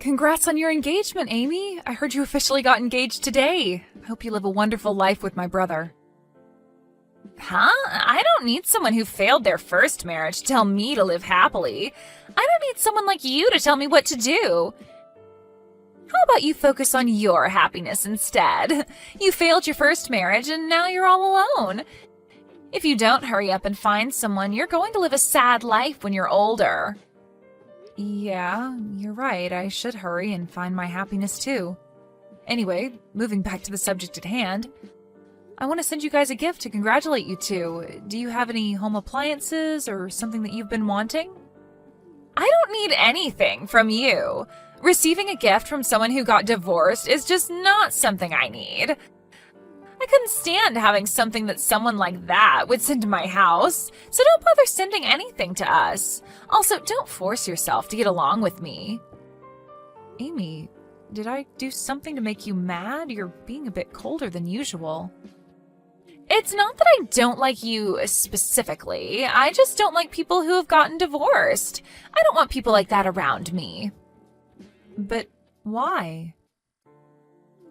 Congrats on your engagement, Amy. I heard you officially got engaged today. I hope you live a wonderful life with my brother. Huh? I don't need someone who failed their first marriage to tell me to live happily. I don't need someone like you to tell me what to do. How about you focus on your happiness instead? You failed your first marriage and now you're all alone. If you don't hurry up and find someone, you're going to live a sad life when you're older. Yeah, you're right. I should hurry and find my happiness too. Anyway, moving back to the subject at hand, I want to send you guys a gift to congratulate you two. Do you have any home appliances or something that you've been wanting? I don't need anything from you. Receiving a gift from someone who got divorced is just not something I need. I couldn't stand having something that someone like that would send to my house, so don't bother sending anything to us. Also, don't force yourself to get along with me. Amy, did I do something to make you mad? You're being a bit colder than usual. It's not that I don't like you specifically. I just don't like people who have gotten divorced. I don't want people like that around me. But why?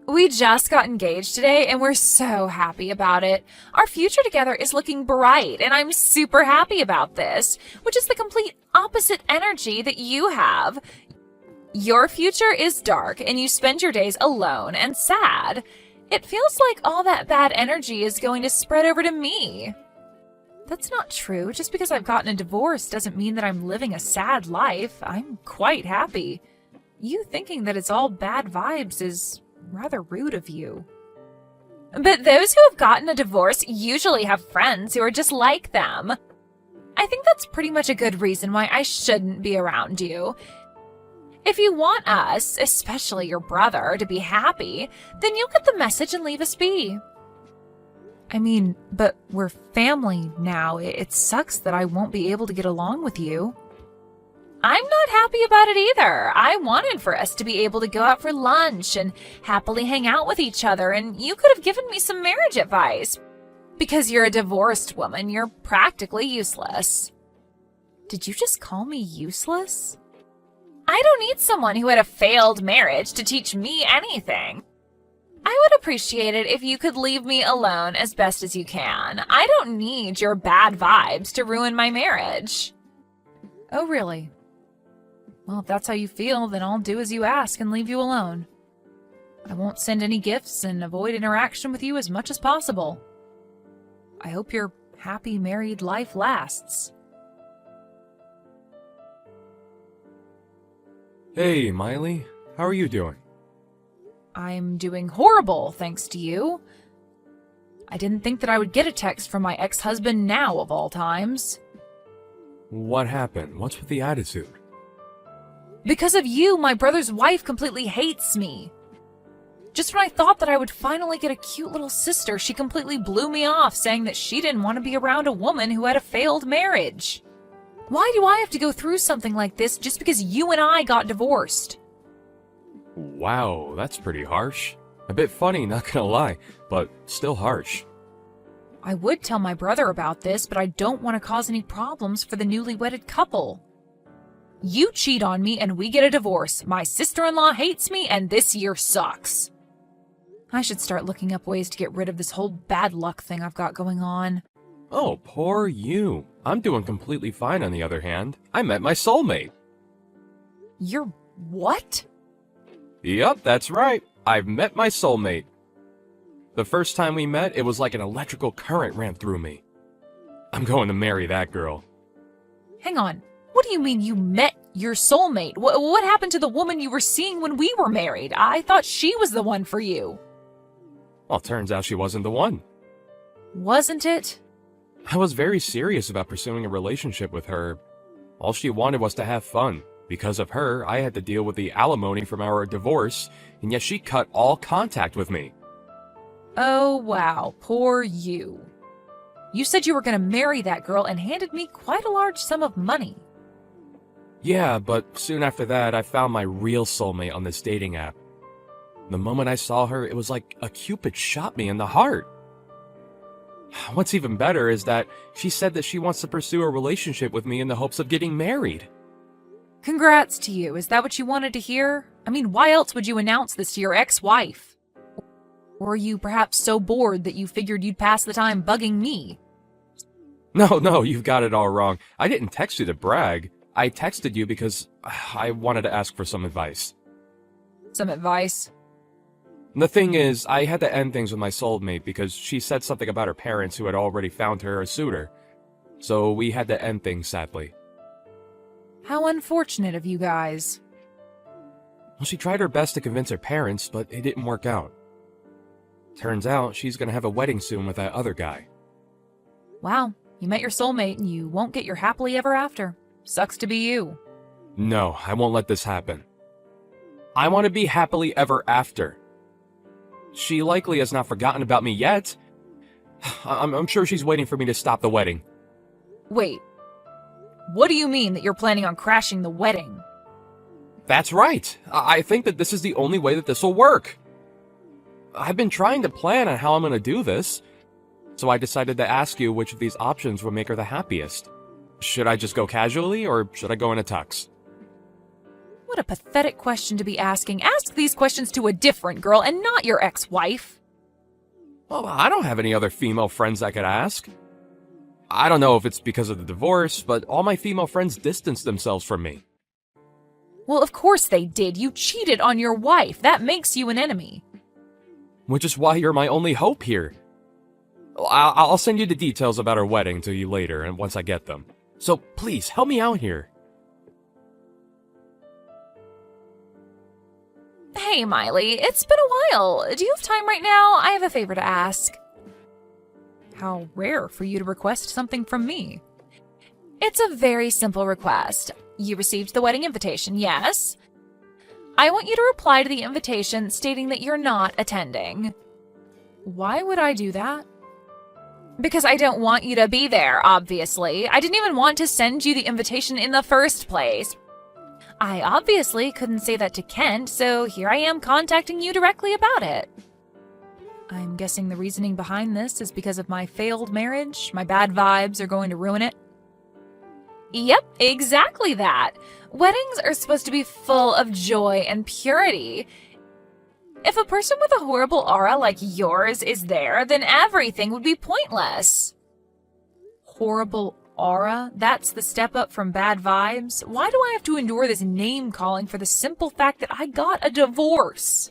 We just got engaged today and we're so happy about it. Our future together is looking bright and I'm super happy about this, which is the complete opposite energy that you have. Your future is dark and you spend your days alone and sad. It feels like all that bad energy is going to spread over to me. That's not true. Just because I've gotten a divorce doesn't mean that I'm living a sad life. I'm quite happy. You thinking that it's all bad vibes is rather rude of you. But those who have gotten a divorce usually have friends who are just like them. I think that's pretty much a good reason why I shouldn't be around you. If you want us, especially your brother, to be happy, then you'll get the message and leave us be. I mean, but we're family now. It sucks that I won't be able to get along with you. I'm not happy about it either. I wanted for us to be able to go out for lunch and happily hang out with each other, and you could have given me some marriage advice. Because you're a divorced woman, you're practically useless. Did you just call me useless? I don't need someone who had a failed marriage to teach me anything. I would appreciate it if you could leave me alone as best as you can. I don't need your bad vibes to ruin my marriage. Oh, really? Well, if that's how you feel, then I'll do as you ask and leave you alone. I won't send any gifts and avoid interaction with you as much as possible. I hope your happy married life lasts. Hey, Miley. How are you doing? I'm doing horrible, thanks to you. I didn't think that I would get a text from my ex-husband now, of all times. What happened? What's with the attitude? Because of you, my brother's wife completely hates me. Just when I thought that I would finally get a cute little sister, she completely blew me off, saying that she didn't want to be around a woman who had a failed marriage. Why do I have to go through something like this just because you and I got divorced? Wow, that's pretty harsh. A bit funny, not gonna lie, but still harsh. I would tell my brother about this, but I don't want to cause any problems for the newly wedded couple. You cheat on me and we get a divorce. My sister-in-law hates me and this year sucks. I should start looking up ways to get rid of this whole bad luck thing I've got going on. Oh, poor you. I'm doing completely fine on the other hand. I met my soulmate. You're what? Yup, that's right. I've met my soulmate. The first time we met, it was like an electrical current ran through me. I'm going to marry that girl. Hang on. What do you mean you met your soulmate? What happened to the woman you were seeing when we were married? I thought she was the one for you. Well, turns out she wasn't the one. Wasn't it? I was very serious about pursuing a relationship with her. All she wanted was to have fun. Because of her, I had to deal with the alimony from our divorce, and yet she cut all contact with me. Oh, wow. Poor you. You said you were going to marry that girl and handed me quite a large sum of money. Yeah, but soon after that, I found my real soulmate on this dating app. The moment I saw her, it was like a Cupid shot me in the heart. What's even better is that she said that she wants to pursue a relationship with me in the hopes of getting married. Congrats to you. Is that what you wanted to hear? I mean, why else would you announce this to your ex-wife? Or are you perhaps so bored that you figured you'd pass the time bugging me? No, you've got it all wrong. I didn't text you to brag. I texted you because I wanted to ask for some advice. Some advice? The thing is, I had to end things with my soulmate because she said something about her parents who had already found her a suitor. So we had to end things, sadly. How unfortunate of you guys. Well, she tried her best to convince her parents, but it didn't work out. Turns out she's gonna have a wedding soon with that other guy. Wow, you met your soulmate and you won't get your happily ever after. Sucks to be you. No, I won't let this happen. I want to be happily ever after. She likely has not forgotten about me yet. I'm sure she's waiting for me to stop the wedding. Wait, what do you mean that you're planning on crashing the wedding? That's right. I think that this is the only way that this will work. I've been trying to plan on how I'm going to do this, so I decided to ask you which of these options would make her the happiest. Should I just go casually, or should I go in a tux? What a pathetic question to be asking. Ask these questions to a different girl and not your ex-wife. Well, I don't have any other female friends I could ask. I don't know if it's because of the divorce, but all my female friends distanced themselves from me. Well, of course they did. You cheated on your wife. That makes you an enemy. Which is why you're my only hope here. I'll send you the details about our wedding to you later, and once I get them. So please, help me out here. Hey, Miley, it's been a while. Do you have time right now? I have a favor to ask. How rare for you to request something from me. It's a very simple request. You received the wedding invitation, yes? I want you to reply to the invitation stating that you're not attending. Why would I do that? Because I don't want you to be there, obviously. I didn't even want to send you the invitation in the first place. I obviously couldn't say that to Kent, so here I am contacting you directly about it. I'm guessing the reasoning behind this is because of my failed marriage. My bad vibes are going to ruin it. Yep, exactly that. Weddings are supposed to be full of joy and purity. If a person with a horrible aura like yours is there, then everything would be pointless. Horrible aura? That's the step up from bad vibes? Why do I have to endure this name-calling for the simple fact that I got a divorce?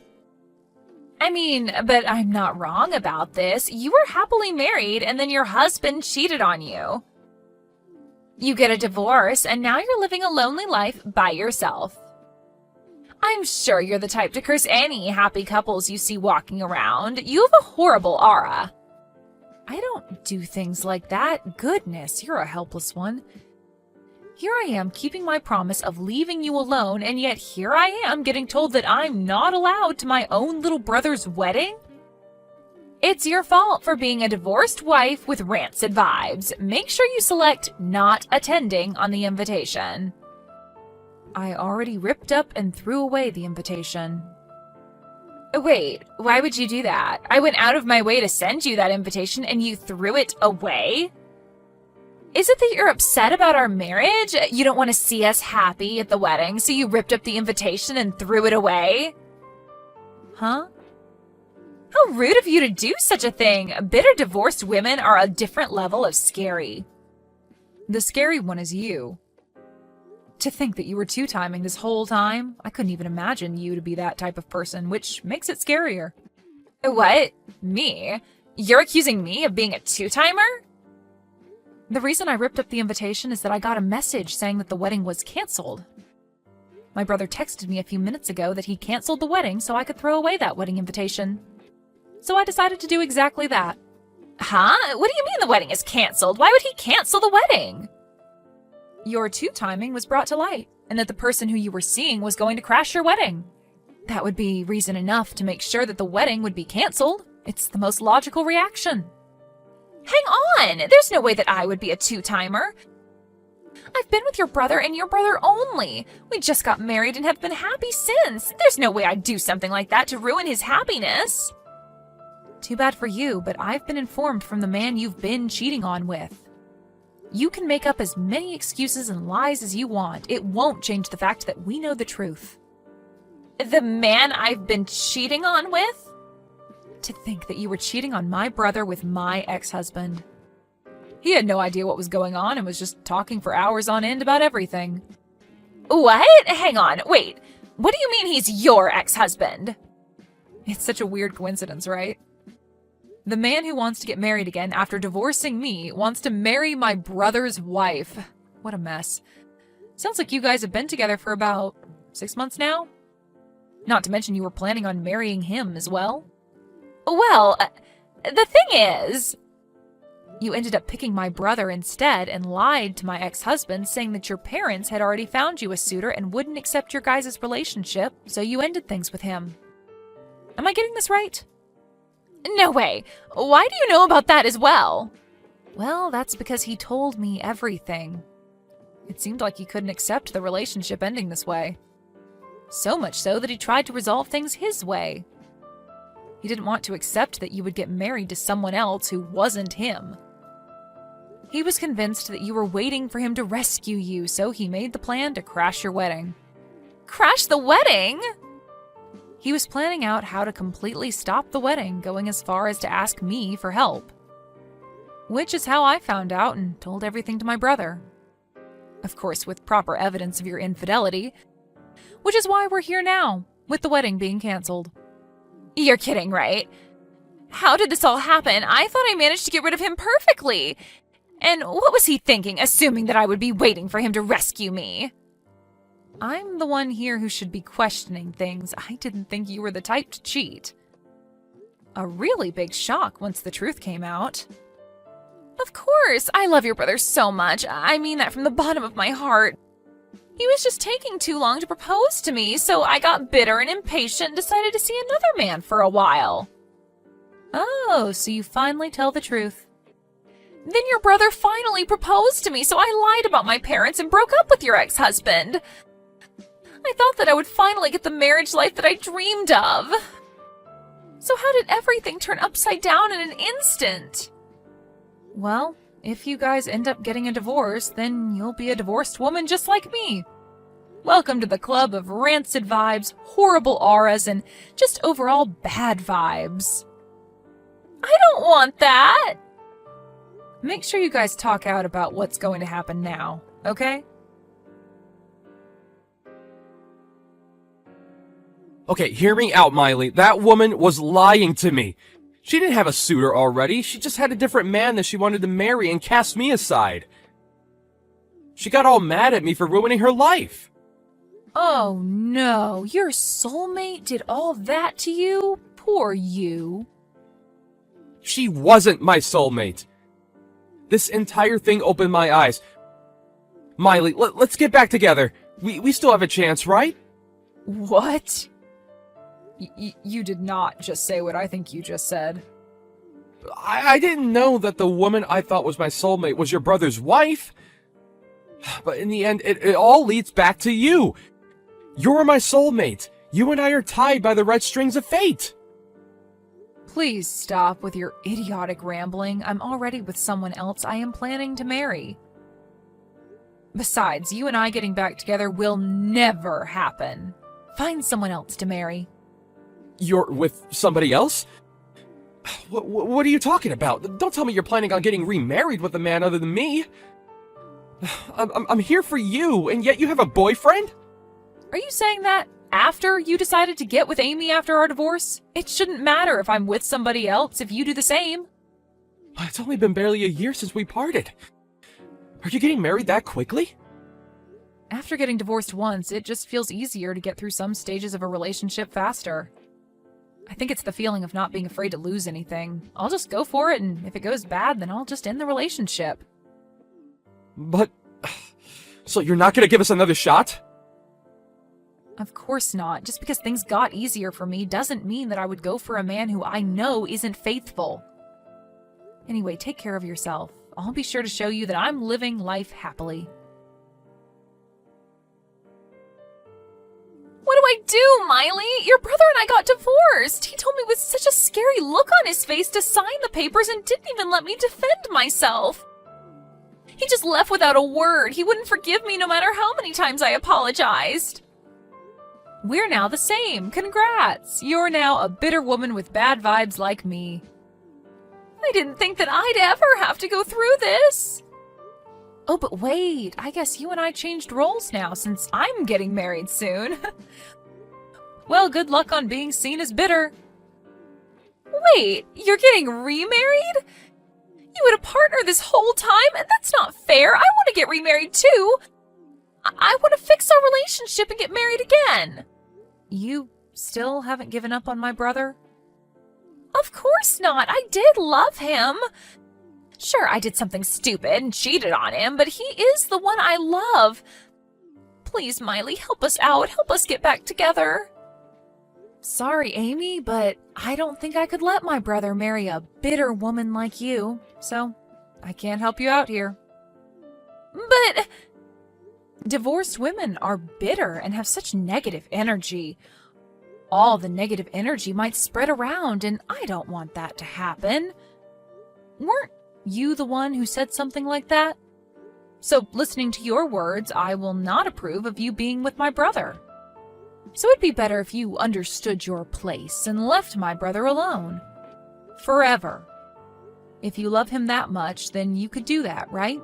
I mean, but I'm not wrong about this. You were happily married and then your husband cheated on you. You get a divorce and now you're living a lonely life by yourself. I'm sure you're the type to curse any happy couples you see walking around. You have a horrible aura. I don't do things like that. Goodness, you're a helpless one. Here I am keeping my promise of leaving you alone, and yet here I am getting told that I'm not allowed to my own little brother's wedding? It's your fault for being a divorced wife with rancid vibes. Make sure you select not attending on the invitation. I already ripped up and threw away the invitation. Wait, why would you do that? I went out of my way to send you that invitation and you threw it away? Is it that you're upset about our marriage? You don't want to see us happy at the wedding, so you ripped up the invitation and threw it away? Huh? How rude of you to do such a thing! Bitter divorced women are a different level of scary. The scary one is you. To think that you were two-timing this whole time, I couldn't even imagine you to be that type of person, which makes it scarier. What? Me? You're accusing me of being a two-timer? The reason I ripped up the invitation is that I got a message saying that the wedding was canceled. My brother texted me a few minutes ago that he canceled the wedding so I could throw away that wedding invitation. So I decided to do exactly that. Huh? What do you mean the wedding is canceled? Why would he cancel the wedding? Your two-timing was brought to light, and that the person who you were seeing was going to crash your wedding. That would be reason enough to make sure that the wedding would be canceled. It's the most logical reaction. Hang on! There's no way that I would be a two-timer. I've been with your brother and your brother only. We just got married and have been happy since. There's no way I'd do something like that to ruin his happiness. Too bad for you, but I've been informed from the man you've been cheating on with. You can make up as many excuses and lies as you want. It won't change the fact that we know the truth. The man I've been cheating on with? To think that you were cheating on my brother with my ex-husband. He had no idea what was going on and was just talking for hours on end about everything. What? Hang on, wait. What do you mean he's your ex-husband? It's such a weird coincidence, right? The man who wants to get married again after divorcing me wants to marry my brother's wife. What a mess. Sounds like you guys have been together for about 6 months now? Not to mention you were planning on marrying him as well. Well, the thing is... You ended up picking my brother instead and lied to my ex-husband, saying that your parents had already found you a suitor and wouldn't accept your guys' relationship, so you ended things with him. Am I getting this right? No way. Why do you know about that as well? Well, that's because he told me everything. It seemed like he couldn't accept the relationship ending this way. So much so that he tried to resolve things his way. He didn't want to accept that you would get married to someone else who wasn't him. He was convinced that you were waiting for him to rescue you, so he made the plan to crash your wedding. Crash the wedding? He was planning out how to completely stop the wedding, going as far as to ask me for help. Which is how I found out and told everything to my brother. Of course, with proper evidence of your infidelity, which is why we're here now, with the wedding being canceled. You're kidding, right? How did this all happen? I thought I managed to get rid of him perfectly. And what was he thinking, assuming that I would be waiting for him to rescue me? I'm the one here who should be questioning things. I didn't think you were the type to cheat. A really big shock once the truth came out. Of course, I love your brother so much. I mean that from the bottom of my heart. He was just taking too long to propose to me, so I got bitter and impatient and decided to see another man for a while. Oh, so you finally tell the truth. Then your brother finally proposed to me, so I lied about my parents and broke up with your ex-husband. I thought that I would finally get the marriage life that I dreamed of. So how did everything turn upside down in an instant? Well, if you guys end up getting a divorce, then you'll be a divorced woman just like me. Welcome to the club of rancid vibes, horrible auras, and just overall bad vibes. I don't want that! Make sure you guys talk out about what's going to happen now, okay? Okay, hear me out, Miley. That woman was lying to me. She didn't have a suitor already. She just had a different man that she wanted to marry and cast me aside. She got all mad at me for ruining her life. Oh no, your soulmate did all that to you? Poor you. She wasn't my soulmate. This entire thing opened my eyes. Miley, let's get back together. We still have a chance, right? What? You did not just say what I think you just said. I didn't know that the woman I thought was my soulmate was your brother's wife. But in the end, it all leads back to you. You're my soulmate. You and I are tied by the red strings of fate. Please stop with your idiotic rambling. I'm already with someone else I am planning to marry. Besides, you and I getting back together will never happen. Find someone else to marry. You're with somebody else? What are you talking about? Don't tell me you're planning on getting remarried with a man other than me. I'm here for you, and yet you have a boyfriend? Are you saying that after you decided to get with Amy after our divorce? It shouldn't matter if I'm with somebody else if you do the same. It's only been barely a year since we parted. Are you getting married that quickly? After getting divorced once, it just feels easier to get through some stages of a relationship faster. I think it's the feeling of not being afraid to lose anything. I'll just go for it, and if it goes bad, then I'll just end the relationship. But... so you're not gonna give us another shot? Of course not. Just because things got easier for me doesn't mean that I would go for a man who I know isn't faithful. Anyway, take care of yourself. I'll be sure to show you that I'm living life happily. What do I do, Miley? Your brother and I got divorced. He told me with such a scary look on his face to sign the papers and didn't even let me defend myself. He just left without a word. He wouldn't forgive me no matter how many times I apologized. We're now the same. Congrats. You're now a bitter woman with bad vibes like me. I didn't think that I'd ever have to go through this. Oh, but wait. I guess you and I changed roles now since I'm getting married soon. Well, good luck on being seen as bitter. Wait, you're getting remarried? You had a partner this whole time, and that's not fair. I want to get remarried too. I want to fix our relationship and get married again. You still haven't given up on my brother? Of course not. I did love him. Sure, I did something stupid and cheated on him, but he is the one I love. Please, Miley, help us out. Help us get back together. Sorry, Amy, but I don't think I could let my brother marry a bitter woman like you, so I can't help you out here. But divorced women are bitter and have such negative energy. All the negative energy might spread around, and I don't want that to happen. Weren't you the one who said something like that? So, listening to your words, I will not approve of you being with my brother. So it'd be better if you understood your place and left my brother alone. Forever. If you love him that much, then you could do that, right?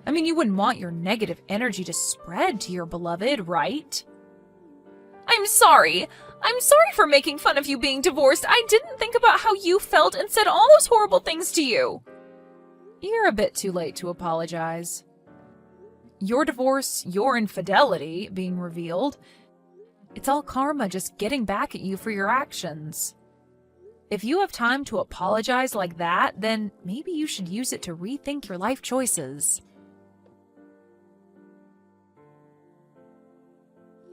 I mean, you wouldn't want your negative energy to spread to your beloved, right? I'm sorry. I'm sorry for making fun of you being divorced. I didn't think about how you felt and said all those horrible things to you. You're a bit too late to apologize. Your divorce, your infidelity being revealed, it's all karma just getting back at you for your actions. If you have time to apologize like that, then maybe you should use it to rethink your life choices.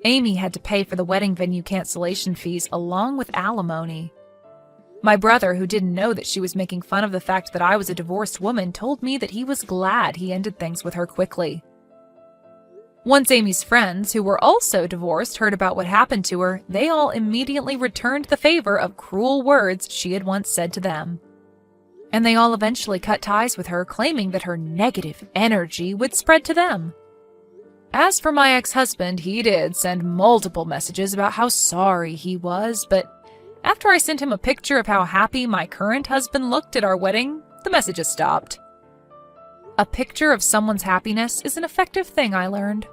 Amy had to pay for the wedding venue cancellation fees along with alimony. My brother, who didn't know that she was making fun of the fact that I was a divorced woman, told me that he was glad he ended things with her quickly. Once Amy's friends, who were also divorced, heard about what happened to her, they all immediately returned the favor of cruel words she had once said to them. And they all eventually cut ties with her, claiming that her negative energy would spread to them. As for my ex-husband, he did send multiple messages about how sorry he was, but after I sent him a picture of how happy my current husband looked at our wedding, the messages stopped. A picture of someone's happiness is an effective thing, I learned.